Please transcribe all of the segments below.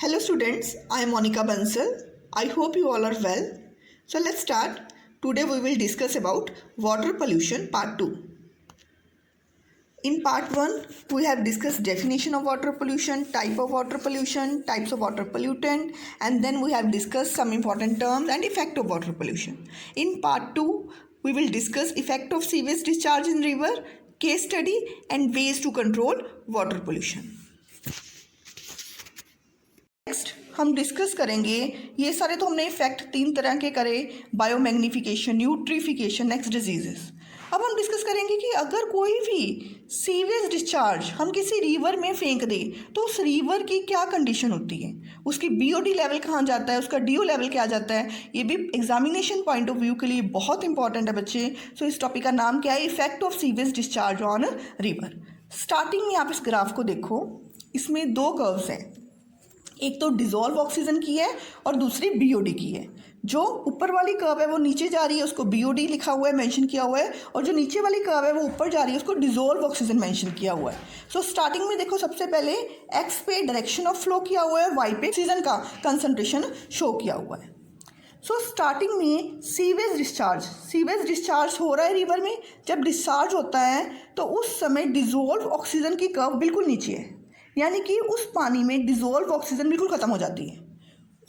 Hello students, I am Monica Bansal. I hope you all are well. So let's start. Today we will discuss about water pollution part 2. In part 1, we have discussed definition of water pollution, type of water pollution, types of water pollutant, and then we have discussed some important terms and effect of water pollution. In part 2, we will discuss effect of sewage discharge in river, case study and ways to control water pollution. Next हम discuss करेंगे, ये सारे तो हमने effect 3 तरह के करे, biomagnification, eutrophication, next diseases. अब हम डिस्कस करेंगे कि अगर कोई भी सीवेज डिस्चार्ज हम किसी रिवर में फेंक दें तो उस रिवर की क्या कंडीशन होती है, उसकी बीओडी लेवल कहाँ जाता है, उसका डीओ लेवल क्या जाता है. ये भी एग्जामिनेशन पॉइंट ऑफ व्यू के लिए बहुत इंपॉर्टेंट है बच्चे. सो इस टॉपिक का नाम क्या है, effect of sewage discharge on river. Starting में आप इस ग्राफ को देखो, इसमें 2 कर्व्स हैं, एक तो डिजोल्व ऑक्सीजन की है और दूसरी बीओडी की है. जो ऊपर वाली कर्व है वो नीचे जा रही है, उसको बीओडी लिखा हुआ है, मेंशन किया हुआ है, और जो नीचे वाली कर्व है वो ऊपर जा रही है, उसको डिजोल्व ऑक्सीजन मेंशन किया हुआ है. सो स्टार्टिंग में देखो, सबसे पहले एक्स पे डायरेक्शन ऑफ फ्लो किया हुआ है, वाई पे ऑक्सीजन का कंसंट्रेशन शो किया हुआ है. सो स्टार्टिंग में सीवेज डिस्चार्ज हो रहा है रिवर में. जब डिस्चार्ज होता है तो उस समय डिजोल्व ऑक्सीजन की कर्व बिल्कुल नीचे है, यानी कि उस पानी में डिजोल्व ऑक्सीजन बिल्कुल ख़त्म हो जाती है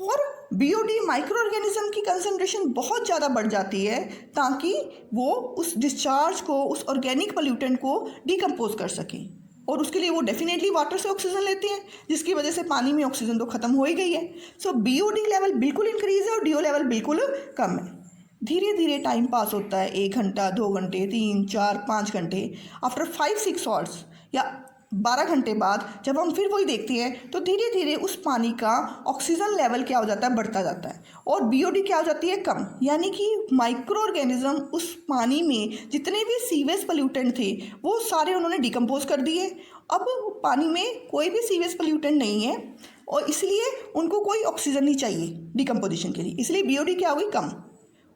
और बीओडी माइक्रो ऑर्गेनिज्म की कंसंट्रेशन बहुत ज़्यादा बढ़ जाती है ताकि वो उस डिस्चार्ज को, उस ऑर्गेनिक पोल्यूटेंट को डिकम्पोज कर सकें. और उसके लिए वो डेफिनेटली वाटर से ऑक्सीजन लेते हैं, जिसकी वजह से पानी में ऑक्सीजन तो ख़त्म हो ही गई है. सो बीओडी लेवल बिल्कुल इंक्रीज है और डीओ लेवल बिल्कुल कम है. धीरे धीरे टाइम पास होता है, 1 घंटा, 2 घंटे, 3, 4, 5 घंटे. आफ्टर 5-6 आवर्स या 12 घंटे बाद जब हम फिर वही देखते हैं तो धीरे धीरे उस पानी का ऑक्सीजन लेवल क्या हो जाता है, बढ़ता जाता है, और बीओडी क्या हो जाती है, कम. यानी कि माइक्रो ऑर्गेनिज्म उस पानी में जितने भी सीवेज पोल्यूटेंट थे वो सारे उन्होंने डिकम्पोज कर दिए. अब पानी में कोई भी सीवेज पोल्यूटेंट नहीं है और इसलिए उनको कोई ऑक्सीजन नहीं चाहिए डिकम्पोजिशन के लिए, इसलिए बीओडी क्या हो गई, कम.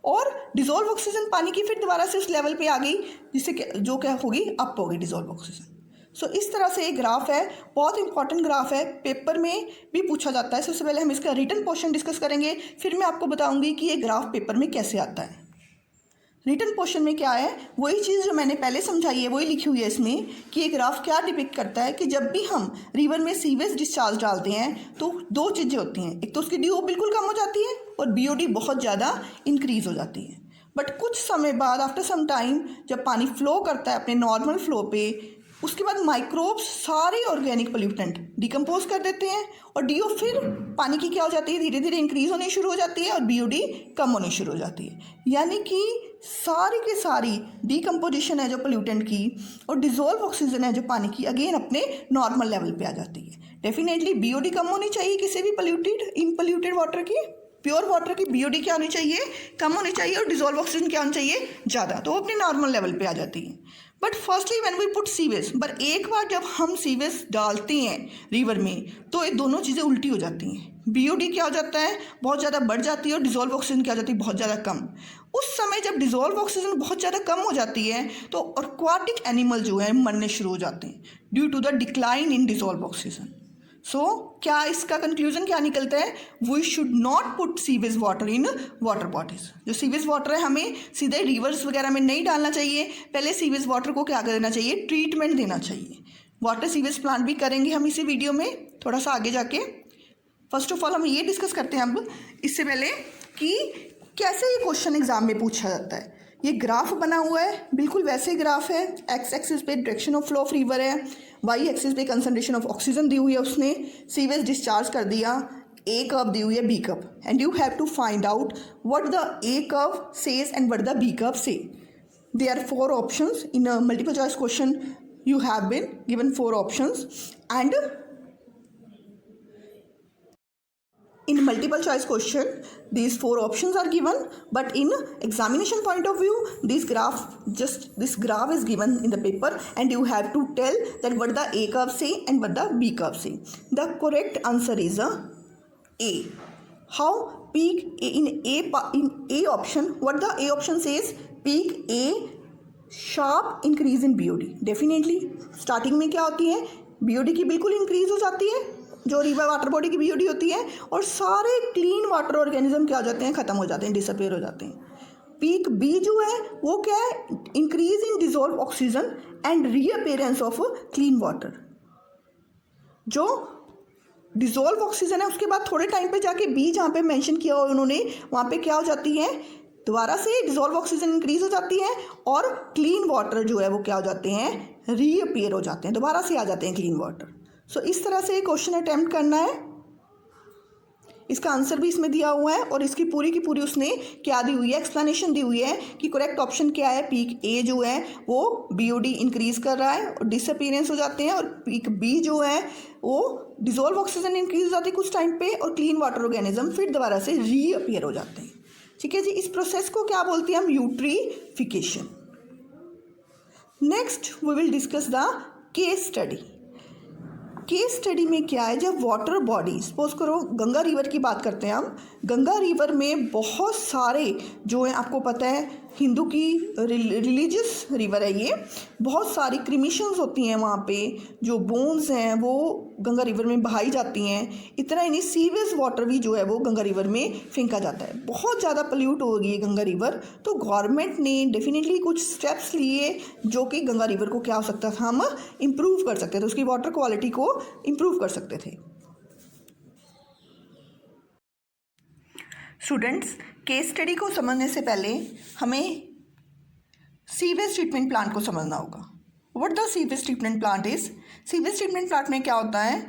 और डिजोल्व ऑक्सीजन पानी की फिर दोबारा से उस लेवल पे आ गई, जिससे जो क्या होगी, अप हो गई डिजोल्व ऑक्सीजन. सो इस तरह से एक ग्राफ है, बहुत इंपॉर्टेंट ग्राफ है, पेपर में भी पूछा जाता है. सबसे पहले हम इसका रिटन पोर्शन डिस्कस करेंगे, फिर मैं आपको बताऊंगी कि ये ग्राफ पेपर में कैसे आता है. रिटन पोर्शन में क्या है, वही चीज़ जो मैंने पहले समझाई है वही लिखी हुई है इसमें, कि ये ग्राफ क्या डिपिक्ट करता है कि जब भी हम रिवर में सीवेज डिस्चार्ज डालते हैं तो 2 चीज़ें होती हैं. एक तो उसकी डीओ बिल्कुल कम हो जाती है और बीओडी बहुत ज़्यादा इंक्रीज हो जाती है. बट कुछ समय बाद, आफ्टर सम टाइम, जब पानी फ्लो करता है अपने नॉर्मल फ्लो पे, उसके बाद माइक्रोब्स सारे ऑर्गेनिक पोल्यूटेंट डिकम्पोज कर देते हैं और डीओ फिर पानी की क्या हो जाती है, धीरे धीरे इंक्रीज होनी शुरू हो जाती है और बीओडी कम होनी शुरू हो जाती है. यानी कि सारी की सारी डिकम्पोजिशन है जो पोल्यूटेंट की और डिजोल्व ऑक्सीजन है जो पानी की, अगेन अपने नॉर्मल लेवल पे आ जाती है. डेफिनेटली बीओडी कम होनी चाहिए किसी भी इनपोल्यूटेड वाटर की. प्योर वाटर की बीओडी क्या होनी चाहिए, कम होनी चाहिए, और डिजोल्व ऑक्सीजन क्या होनी चाहिए, ज़्यादा, तो वो अपने नॉर्मल लेवल पे आ जाती है. But firstly when we put sewage, पर एक बार जब हम सीवेज डालते हैं रिवर में तो ये दोनों चीज़ें उल्टी हो जाती हैं. बीओडी क्या हो जाता है, बहुत ज़्यादा बढ़ जाती है, और डिजोल्व ऑक्सीजन क्या हो जाती है, बहुत ज़्यादा कम. उस समय जब डिजोल्व ऑक्सीजन बहुत ज़्यादा कम हो जाती है तो एक्वाटिक एनिमल जो है मरने शुरू हो जाते हैं due to the decline in dissolve oxygen. So क्या इसका कंक्लूजन क्या निकलता है, we should not put sewage water in water bodies. जो सीवेज वाटर है हमें सीधे रिवर्स वगैरह में नहीं डालना चाहिए, पहले सीवेज वाटर को क्या कर देना चाहिए, ट्रीटमेंट देना चाहिए. वाटर सीवेज प्लांट भी करेंगे हम इसी वीडियो में थोड़ा सा आगे जाके. फर्स्ट ऑफ ऑल हम ये डिस्कस करते हैं अब इससे पहले कि कैसे ये क्वेश्चन एग्जाम में पूछा जाता है. ये ग्राफ बना हुआ है, बिल्कुल वैसे ग्राफ है. एक्स एक्सिस पे direction of flow of river है, वाई एक्सिस पे कंसंट्रेशन ऑफ ऑक्सीजन दी हुई है, उसने सीवेज डिस्चार्ज कर दिया, ए कर्व दी हुई है, B curve, and you have to find out what the A curve says and what the B curve say. There are 4 options in a multiple choice question. You have been given 4 options, and in multiple choice question these 4 options are given, but in examination point of view this graph is given in the paper and you have to tell that what the A curve say and what the B curve say. The correct answer is A. How? Peak in A option, what the A option says, peak A, sharp increase in BOD. Definitely starting में क्या होती है, BOD की बिल्कुल increase हो जाती है, जो रिवर वाटर बॉडी की बीओडी होती है, और सारे क्लीन वाटर ऑर्गेनिज्म क्या हो जाते हैं, ख़त्म हो जाते हैं, डिसअपेयर हो जाते हैं। पीक बी जो है वो क्या है, increase in dissolve oxygen and reappearance of clean water. जो डिजोल्व ऑक्सीजन है उसके बाद थोड़े टाइम पे जाके बी जहाँ पे मेंशन किया हुआ उन्होंने, वहाँ पे क्या हो जाती है, दोबारा से डिजोल्व ऑक्सीजन इंक्रीज हो जाती है और क्लीन वाटर जो है वो क्या हो जाते हैं, रीअपेयर हो जाते हैं, दोबारा से आ जाते हैं क्लीन वाटर। सो इस तरह से क्वेश्चन अटेम्प्ट करना है। इसका आंसर भी इसमें दिया हुआ है और इसकी पूरी की पूरी उसने क्या दी हुई है, एक्सप्लेनेशन दी हुई है कि करेक्ट ऑप्शन क्या है। पीक ए जो है वो बीओडी इंक्रीज कर रहा है और डिसअपीयरेंस हो जाते हैं, और पीक बी जो है वो डिजोल्व ऑक्सीजन इंक्रीज हो जाती है कुछ टाइम पे और क्लीन वाटर ऑर्गेनिज्म फिर दोबारा से रीअपियर हो जाते हैं। ठीक है जी, इस प्रोसेस को क्या बोलते हैं हम, eutrophication. Next we will discuss the case study. Case study में क्या है, जब वाटर बॉडी, सपोज करो गंगा रिवर की बात करते हैं हम, गंगा रिवर में बहुत सारे जो है, आपको पता है हिंदू की रिलीजियस रिवर है ये, बहुत सारी क्रिमिशंस होती हैं वहाँ पे, जो बोन्स हैं वो गंगा रिवर में बहाई जाती हैं। इतना ही नहीं, सीवेज वाटर भी जो है वो गंगा रिवर में फेंका जाता है। बहुत ज़्यादा पोल्यूट हो गई है गंगा रिवर, तो गवर्नमेंट ने डेफिनेटली कुछ स्टेप्स लिए जो कि गंगा रिवर को क्या हो सकता था, हम इम्प्रूव कर सकते थे, उसकी वाटर क्वालिटी को इम्प्रूव कर सकते थे। स्टूडेंट्स, केस स्टडी को समझने से पहले हमें सीवेज ट्रीटमेंट प्लांट को समझना होगा। What the sewage treatment plant is. Sewage treatment plant में क्या होता है,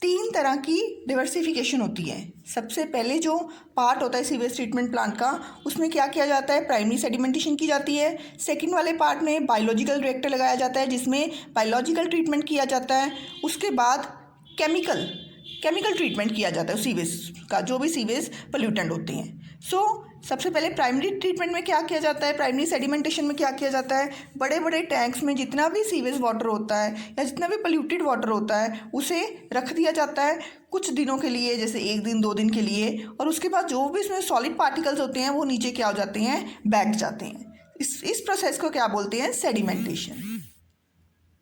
3 तरह की डिवर्सिफिकेशन होती है। सबसे पहले जो पार्ट होता है सीवेज ट्रीटमेंट प्लांट का, उसमें क्या किया जाता है, प्राइमरी सेडिमेंटेशन की जाती है। सेकंड वाले पार्ट में बायोलॉजिकल रिएक्टर लगाया जाता है जिसमें बायोलॉजिकल ट्रीटमेंट किया जाता है। उसके बाद केमिकल ट्रीटमेंट किया जाता है सीवेज का, जो भी सीवेज पोल्यूटेंट होते हैं। सबसे पहले प्राइमरी ट्रीटमेंट में क्या किया जाता है, प्राइमरी सेडिमेंटेशन में क्या किया जाता है, बड़े बड़े टैंक्स में जितना भी सीवेज वाटर होता है या जितना भी पोल्यूटेड वाटर होता है उसे रख दिया जाता है कुछ दिनों के लिए, जैसे 1 दिन 2 दिन के लिए, और उसके बाद जो भी इसमें सॉलिड पार्टिकल्स होते हैं वो नीचे क्या हो जाते हैं, बैठ जाते हैं। इस प्रोसेस को क्या बोलते हैं, सेडिमेंटेशन।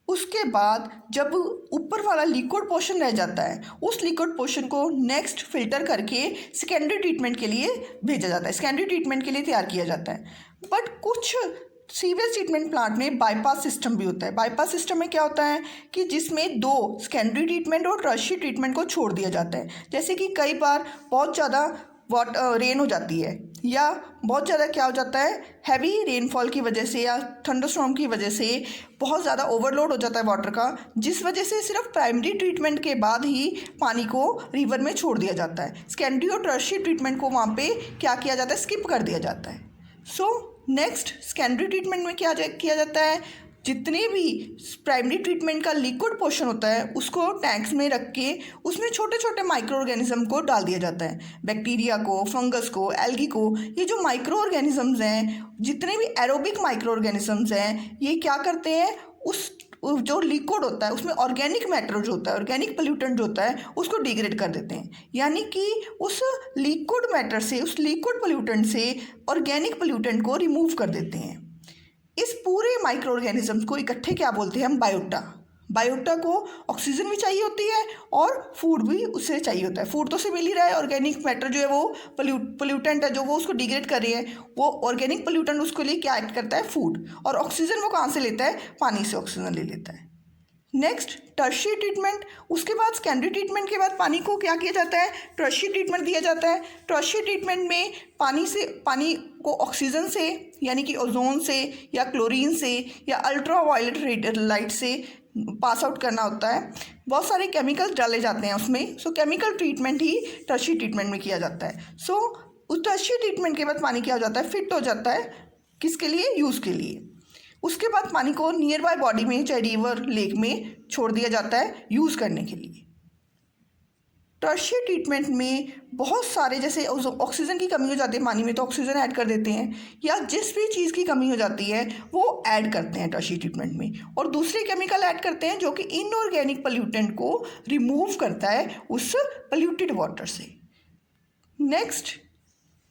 उसके बाद जब ऊपर वाला लिक्विड पोर्शन रह जाता है, उस लिक्विड पोर्शन को नेक्स्ट फिल्टर करके सेकेंडरी ट्रीटमेंट के लिए भेजा जाता है, सेकेंडरी ट्रीटमेंट के लिए तैयार किया जाता है। बट कुछ सीवेज ट्रीटमेंट प्लांट में बाईपास सिस्टम भी होता है। बाईपास सिस्टम में क्या होता है कि जिसमें 2 सेकेंडरी ट्रीटमेंट और टर्शियरी ट्रीटमेंट को छोड़ दिया जाता है। जैसे कि कई बार बहुत ज़्यादा रेन हो जाती है या बहुत ज़्यादा क्या हो जाता है, हैवी रेनफॉल की वजह से या थंडरस्टॉर्म की वजह से बहुत ज़्यादा ओवरलोड हो जाता है वाटर का, जिस वजह से सिर्फ प्राइमरी ट्रीटमेंट के बाद ही पानी को रिवर में छोड़ दिया जाता है। सेकेंडरी और टर्शियरी ट्रीटमेंट को वहाँ पे क्या किया जाता है, स्किप कर दिया जाता है। नेक्स्ट सेकेंडरी ट्रीटमेंट में क्या किया जाता है, जितने भी प्राइमरी ट्रीटमेंट का लिक्विड पोर्शन होता है उसको टैंक्स में रख के उसमें छोटे छोटे माइक्रो ऑर्गेनिज्म को डाल दिया जाता है, बैक्टीरिया को, फंगस को, एल्गी को। ये जो माइक्रो ऑर्गेनिजम्स हैं, जितने भी एरोबिक माइक्रो ऑर्गेनिजम्स हैं, ये क्या करते हैं, उस जो लिक्विड होता है उसमें ऑर्गेनिक मैटर जो होता है, ऑर्गेनिक पोल्यूटेंट जो होता है उसको डिग्रेड कर देते हैं। यानी कि उस लिक्विड मैटर से, उस लिक्विड पोल्यूटेंट से ऑर्गेनिक पोल्यूटेंट को रिमूव कर देते हैं। इस पूरे माइक्रो ऑर्गेनिजम्स को इकट्ठे क्या बोलते हैं हम, बायोटा। बायोटा को ऑक्सीजन भी चाहिए होती है और फूड भी उससे चाहिए होता है। फूड तो उसे मिल ही रहा है, ऑर्गेनिक मैटर जो है वो पोल्यूटेंट है जो वो उसको डिग्रेड कर रही है, वो ऑर्गेनिक पोल्यूटेंट उसके लिए क्या एक्ट करता है, फूड। और ऑक्सीजन वो कहाँ से लेता है, पानी से ऑक्सीजन ले लेता है। Next tertiary treatment. उसके बाद सेकेंडरी ट्रीटमेंट के बाद पानी को क्या किया जाता है, टर्शियरी ट्रीटमेंट दिया जाता है। टर्शियरी ट्रीटमेंट में पानी को ऑक्सीजन से यानी कि ओजोन से या क्लोरीन से या अल्ट्रा वायलेट लाइट से पास आउट करना होता है। बहुत सारे केमिकल्स डाले जाते हैं उसमें। केमिकल ट्रीटमेंट ही टर्शियरी ट्रीटमेंट में किया जाता है। उस टर्शियरी ट्रीटमेंट के बाद पानी क्या हो जाता है, फिट हो जाता है किसके लिए, यूज़ के लिए। उसके बाद पानी को नियर बाय बॉडी में चाहे रिवर लेक में छोड़ दिया जाता है यूज़ करने के लिए। टर्शियरी ट्रीटमेंट में बहुत सारे, जैसे ऑक्सीजन की कमी हो जाती है पानी में तो ऑक्सीजन ऐड कर देते हैं, या जिस भी चीज़ की कमी हो जाती है वो ऐड करते हैं टर्शियरी ट्रीटमेंट में, और दूसरे केमिकल ऐड करते हैं जो कि इनऑर्गेनिक पोल्यूटेंट को रिमूव करता है उस पोल्यूटेड वाटर से। नेक्स्ट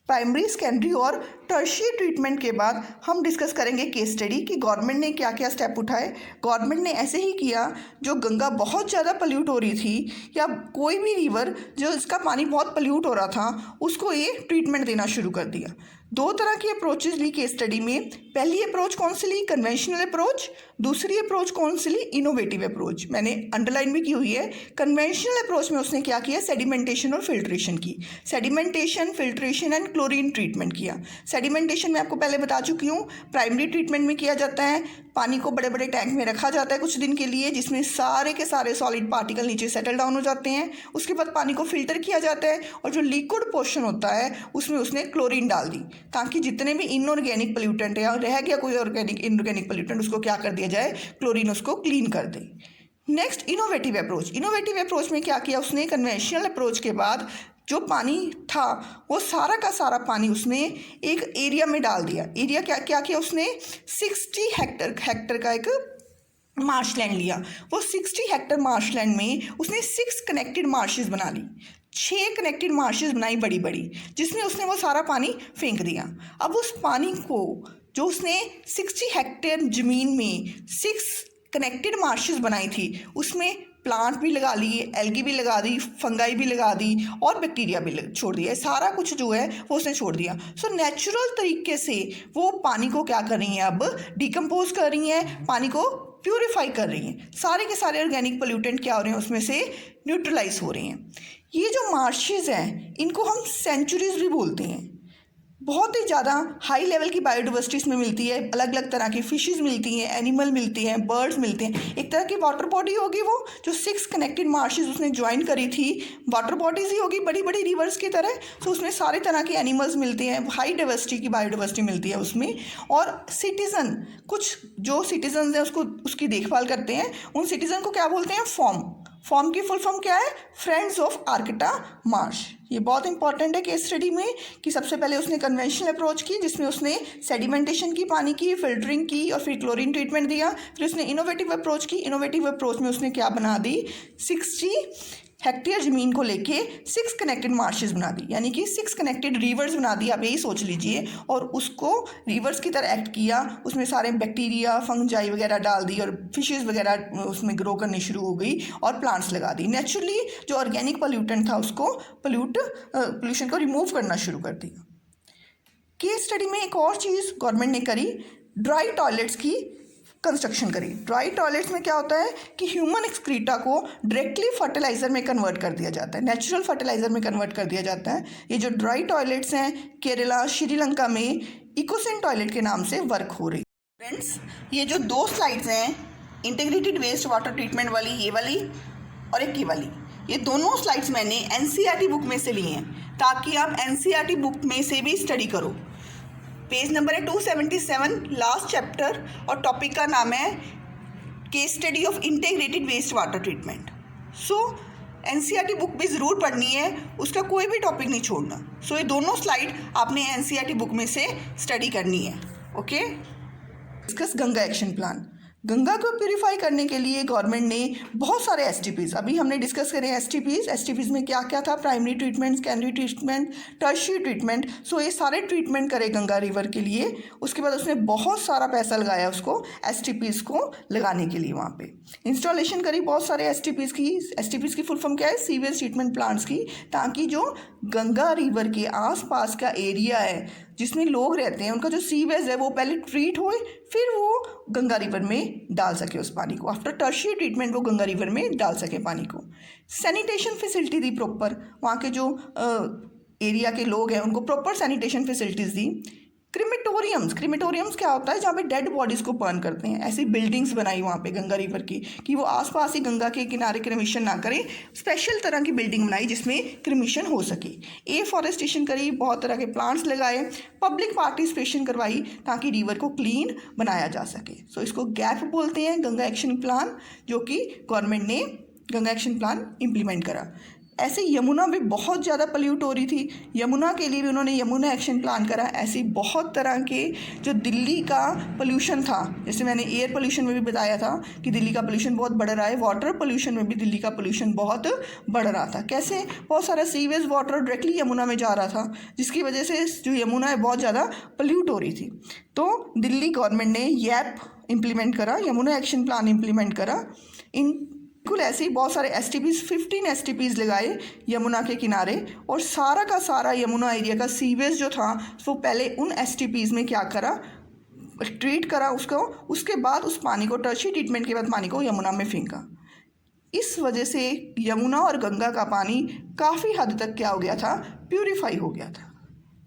प्राइमरी, सेकेंडरी और टर्शियरी ट्रीटमेंट के बाद हम डिस्कस करेंगे केस स्टडी कि गवर्नमेंट ने क्या क्या स्टेप उठाए। गवर्नमेंट ने ऐसे ही किया, जो गंगा बहुत ज़्यादा पल्यूट हो रही थी या कोई भी रिवर जो इसका पानी बहुत पल्यूट हो रहा था, उसको ये ट्रीटमेंट देना शुरू कर दिया। दो तरह की अप्रोचेस ली केस स्टडी में। पहली अप्रोच कौन सी ली? Conventional approach. दूसरी अप्रोच कौन सी ली? Innovative approach. मैंने अंडरलाइन भी की हुई है। कन्वेंशनल अप्रोच में उसने क्या किया? सेडिमेंटेशन और फिल्ट्रेशन की। Sedimentation, filtration and chlorine treatment किया। सेडिमेंटेशन मैं आपको पहले बता चुकी हूँ। प्राइमरी ट्रीटमेंट में किया जाता है, पानी को बड़े बड़े टैंक में रखा जाता है कुछ दिन के लिए, जिसमें सारे के सारे सॉलिड पार्टिकल नीचे सेटल डाउन हो जाते हैं। उसके बाद पानी को फिल्टर किया जाता है और जो लिक्विड पोर्शन होता है उसमें उसने क्लोरीन डाल दी, ताकि जितने भी इनऑर्गेनिक पोल्यूटेंट है, रह गया कोई ऑर्गेनिक इनऑर्गेनिक पोल्यूटेंट, उसको क्या कर दिया जाए? क्लोरीन उसको क्लीन कर दे। Next innovative approach. Innovative approach में क्या किया उसने? कन्वेंशनल अप्रोच के बाद जो पानी था वो सारा का सारा पानी उसने एक एरिया में डाल दिया। एरिया क्या क्या किया उसने? 60 हेक्टर का एक मार्शलैंड लिया। वो 60 हेक्टर मार्शलैंड में उसने 6 कनेक्टेड मार्शेस बना ली। 6 कनेक्टेड मार्शेस बनाई बड़ी बड़ी, जिसमें उसने वो सारा पानी फेंक दिया। अब उस पानी को जो उसने 60 हेक्टेयर ज़मीन में 6 कनेक्टेड मार्शेस बनाई थी, उसमें प्लांट भी लगा लिए, एल्गी भी लगा दी, फंगाई भी लगा दी और बैक्टीरिया भी छोड़ दिया। सारा कुछ जो है वो उसने छोड़ दिया। सो नेचुरल तरीके से वो पानी को क्या कर रही हैं? अब डिकम्पोज कर रही हैं, पानी को प्यूरिफाई कर रही हैं। सारे के सारे ऑर्गेनिक पोल्यूटेंट क्या हो रहे हैं? उसमें से न्यूट्रलाइज हो रहे हैं। ये जो मार्शेस हैं इनको हम सेंचुरीज भी बोलते हैं। बहुत ही ज़्यादा हाई लेवल की बायोडाइवर्सिटी इसमें मिलती है। अलग अलग तरह की फिशेस मिलती हैं, एनिमल मिलते हैं, बर्ड्स मिलते हैं। एक तरह की वाटर बॉडी होगी वो, जो 6 कनेक्टेड मार्शेस उसने ज्वाइन करी थी, वाटर बॉडीज ही होगी बड़ी बड़ी रिवर्स की तरह। तो उसमें सारे तरह के एनिमल्स मिलते हैं, हाई डाइवर्सिटी की बायोडाइवर्सिटी मिलती है उसमें। और सिटीज़न, कुछ जो सिटीजन हैं उसको उसकी देखभाल करते हैं, उन सिटीज़न को क्या बोलते हैं? फॉर्म की फुल फॉर्म क्या है? Friends of Arcata Marsh. ये बहुत इंपॉर्टेंट है केस स्टडी में कि सबसे पहले उसने कन्वेंशनल अप्रोच की, जिसमें उसने सेडिमेंटेशन की, पानी की फिल्टरिंग की और फिर क्लोरीन ट्रीटमेंट दिया। फिर उसने इनोवेटिव अप्रोच की। इनोवेटिव अप्रोच में उसने क्या बना दी? 60 हेक्टेयर ज़मीन को लेके 6 कनेक्टेड मार्शेस बना दी, यानी कि 6 कनेक्टेड रिवर्स बना दी, आप यही सोच लीजिए। और उसको रिवर्स की तरह एक्ट किया, उसमें सारे बैक्टीरिया, फंजाई वगैरह डाल दी और फिशेस वगैरह उसमें ग्रो करनी शुरू हो गई और प्लांट्स लगा दी। नेचुरली जो ऑर्गेनिक पोल्यूटेंट था उसको पोल्यूशन को रिमूव करना शुरू कर दिया। केस स्टडी में एक और चीज़ गवर्नमेंट ने करी, ड्राई टॉयलेट्स की कंस्ट्रक्शन करी। ड्राई टॉयलेट्स में क्या होता है कि ह्यूमन एक्सक्रीटा को डायरेक्टली फर्टिलाइज़र में कन्वर्ट कर दिया जाता है, नेचुरल फर्टिलाइज़र में कन्वर्ट कर दिया जाता है। ये जो ड्राई टॉयलेट्स हैं केरला, श्रीलंका में इकोसिन टॉयलेट के नाम से वर्क हो रही। फ्रेंड्स, ये जो 2 स्लाइड्स हैं इंटीग्रेटेड वेस्ट वाटर ट्रीटमेंट वाली, ये वाली और एक ये वाली, ये दोनों स्लाइड्स मैंने एनसीईआरटी बुक में से ली हैं, ताकि आप एनसीईआरटी बुक में से भी स्टडी करो। पेज नंबर है 277, लास्ट चैप्टर, और टॉपिक का नाम है case study of integrated waste water treatment. So NCERT book भी ज़रूर पढ़नी है, उसका कोई भी टॉपिक नहीं छोड़ना। सो ये दोनों स्लाइड आपने एनसीईआरटी बुक में से स्टडी करनी है। Okay, discuss Ganga action plan. Ganga को प्यूरिफाई करने के लिए गवर्नमेंट ने बहुत सारे एसटीपीज़, अभी हमने डिस्कस करें एसटीपीज़ में क्या क्या था? Primary treatment, secondary treatment, tertiary treatment. So ये सारे ट्रीटमेंट करे गंगा रिवर के लिए। उसके बाद उसने बहुत सारा पैसा लगाया उसको एसटीपीज़ को लगाने के लिए। वहाँ पे इंस्टॉलेशन करी बहुत सारे एसटीपीज़ की फुल फॉर्म क्या है? सीवेज ट्रीटमेंट प्लांट्स की, ताकि जो गंगा रिवर के आसपास का एरिया है जिसमें लोग रहते हैं, उनका जो सीवेज है वो पहले ट्रीट होए, फिर वो गंगा रिवर में डाल सके उस पानी को। आफ्टर टर्शियरी ट्रीटमेंट वो गंगा रिवर में डाल सके पानी को। सैनिटेशन फैसिलिटी दी प्रॉपर, वहाँ के जो एरिया के लोग हैं उनको प्रॉपर सैनिटेशन फैसिलिटीज़ दी। क्रिमेटोरियम्स क्या होता है? जहाँ पे डेड बॉडीज़ को बर्न करते हैं। ऐसी बिल्डिंग्स बनाई वहाँ पे गंगा रिवर की कि वो आसपास ही गंगा के किनारे क्रिमिशन ना करें। स्पेशल तरह की बिल्डिंग बनाई जिसमें क्रिमिशन हो सके। एफॉरेस्टेशन करी, बहुत तरह के प्लांट्स लगाए, पब्लिक पार्टिसिपेशन करवाई ताकि रिवर को क्लीन बनाया जा सके। सो इसको गैप बोलते हैं, गंगा एक्शन प्लान, जो कि गवर्नमेंट ने गंगा एक्शन प्लान इम्प्लीमेंट करा। ऐसे यमुना भी बहुत ज़्यादा पल्यूट हो रही थी, यमुना के लिए भी उन्होंने यमुना एक्शन प्लान करा। ऐसी बहुत तरह के जो दिल्ली का पोल्यूशन था, जैसे मैंने एयर पोल्यूशन में भी बताया था कि दिल्ली का पोल्यूशन बहुत बढ़ रहा है, वाटर पोल्यूशन में भी दिल्ली का पोल्यूशन बहुत बढ़ रहा था। कैसे? बहुत सारा सीवेज वाटर डायरेक्टली यमुना में जा रहा था, जिसकी वजह से जो यमुना है बहुत ज़्यादा पल्यूट हो रही थी। तो दिल्ली गवर्नमेंट ने यैप इम्प्लीमेंट करा, यमुना एक्शन प्लान इम्प्लीमेंट करा। इन बिल्कुल ऐसे ही बहुत सारे STPs 15 STPs लगाए यमुना के किनारे, और सारा का सारा यमुना एरिया का सीवेज जो था वो पहले उन STPs में क्या करा, ट्रीट करा उसको, उसके बाद उस पानी को टर्शियरी ट्रीटमेंट के बाद पानी को यमुना में फेंका। इस वजह से यमुना और गंगा का पानी काफ़ी हद तक क्या हो गया था, प्यूरिफाई हो गया था।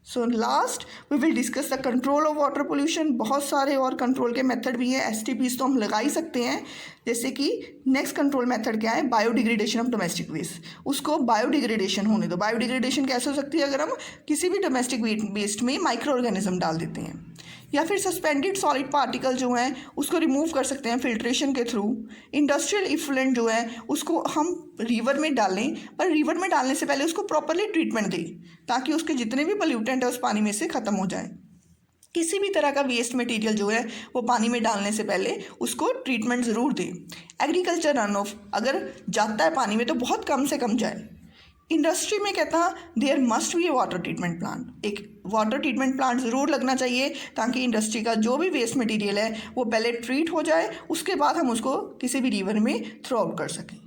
So last we will discuss the control of water pollution. बहुत सारे और कंट्रोल के मेथड भी हैं, STPs तो हम लगा ही सकते हैं। जैसे कि नेक्स्ट कंट्रोल मेथड क्या है, बायोडिग्रेडेशन ऑफ डोमेस्टिक वेस्ट। उसको बायोडिग्रेडेशन होने दो। बायोडिग्रेडेशन कैसे हो सकती है, अगर हम किसी भी डोमेस्टिक वेस्ट में माइक्रो ऑर्गेनिज्म डाल देते हैं, या फिर सस्पेंडेड सॉलिड पार्टिकल जो हैं उसको रिमूव कर सकते हैं फिल्ट्रेशन के थ्रू। इंडस्ट्रियल इफ्लुएंट जो है उसको हम रिवर में डालें, पर रिवर में डालने से पहले उसको प्रॉपरली ट्रीटमेंट दें, ताकि उसके जितने भी पोल्यूटेंट है उस पानी में से ख़त्म हो जाए। किसी भी तरह का वेस्ट मटेरियल जो है वो पानी में डालने से पहले उसको ट्रीटमेंट ज़रूर दें। एग्रीकल्चर रन ऑफ अगर जाता है पानी में तो बहुत कम से कम जाए। इंडस्ट्री में कहता there must be a water treatment plant, एक वाटर ट्रीटमेंट प्लांट ज़रूर लगना चाहिए, ताकि इंडस्ट्री का जो भी वेस्ट मटेरियल है वो पहले ट्रीट हो जाए, उसके बाद हम उसको किसी भी रिवर में थ्रो आउट कर सकें।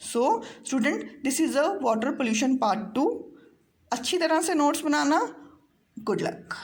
So student, this is a water pollution part 2। अच्छी तरह से नोट्स बनाना। Good luck.